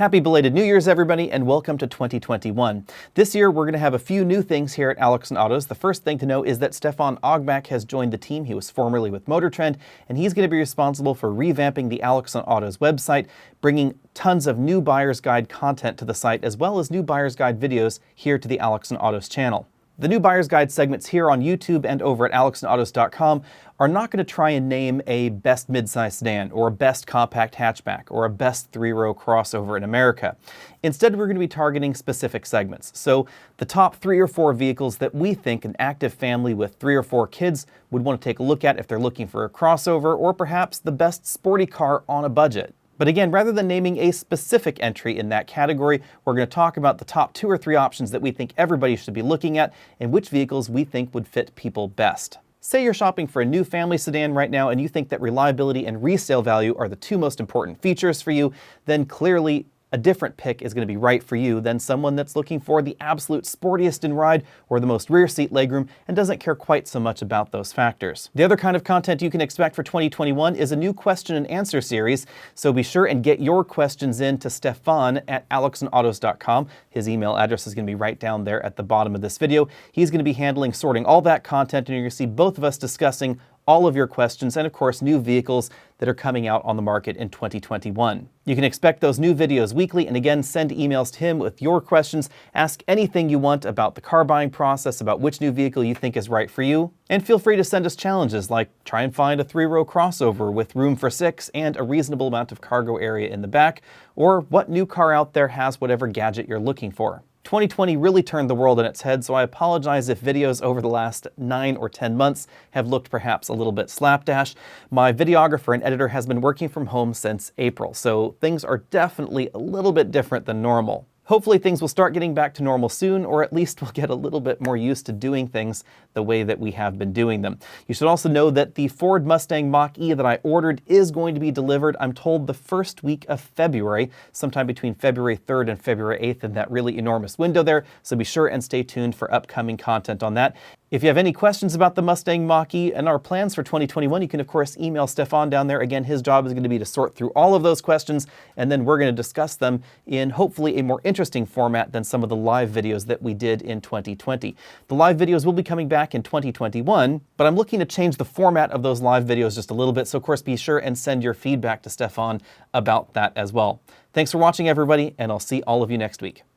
Happy belated New Year's, everybody, and welcome to 2021. This year, we're going to have a few new things here at Alex & Autos. The first thing to know is that Stefan Ogbach has joined the team. He was formerly with Motor Trend, and he's going to be responsible for revamping the Alex & Autos website, bringing tons of new buyer's guide content to the site, as well as new buyer's guide videos here to the Alex & Autos channel. The new buyer's guide segments here on YouTube and over at alexandautos.com are not going to try and name a best midsize sedan or a best compact hatchback or a best three-row crossover in America. Instead, we're going to be targeting specific segments. So the top 3 or 4 vehicles that we think an active family with 3 or 4 kids would want to take a look at if they're looking for a crossover, or perhaps the best sporty car on a budget. But again, rather than naming a specific entry in that category, we're going to talk about the top 2 or 3 options that we think everybody should be looking at and which vehicles we think would fit people best. Say you're shopping for a new family sedan right now and you think that reliability and resale value are the 2 most important features for you, then clearly a different pick is going to be right for you than someone that's looking for the absolute sportiest in ride or the most rear seat legroom and doesn't care quite so much about those factors. The other kind of content you can expect for 2021 is a new question and answer series, so be sure and get your questions in to Stefan at alexandautos.com. His email address is going to be right down there at the bottom of this video. He's going to be sorting all that content, and you're going to see both of us discussing all of your questions and, of course, new vehicles that are coming out on the market in 2021. You can expect those new videos weekly, and again, send emails to him with your questions. Ask anything you want about the car buying process, about which new vehicle you think is right for you, and feel free to send us challenges like try and find a 3-row crossover with room for 6 and a reasonable amount of cargo area in the back, or what new car out there has whatever gadget you're looking for. 2020 really turned the world on its head, so I apologize if videos over the last 9 or 10 months have looked perhaps a little bit slapdash. My videographer and editor has been working from home since April, so things are definitely a little bit different than normal. Hopefully things will start getting back to normal soon, or at least we'll get a little bit more used to doing things the way that we have been doing them. You should also know that the Ford Mustang Mach-E that I ordered is going to be delivered, I'm told, the first week of February, sometime between February 3rd and February 8th in that really enormous window there, so be sure and stay tuned for upcoming content on that. If you have any questions about the Mustang Mach-E and our plans for 2021, you can of course email Stefan down there. Again, his job is going to be to sort through all of those questions, and then we're going to discuss them in hopefully a more interesting format than some of the live videos that we did in 2020. The live videos will be coming back in 2021, but I'm looking to change the format of those live videos just a little bit, so of course be sure and send your feedback to Stefan about that as well. Thanks for watching, everybody, and I'll see all of you next week.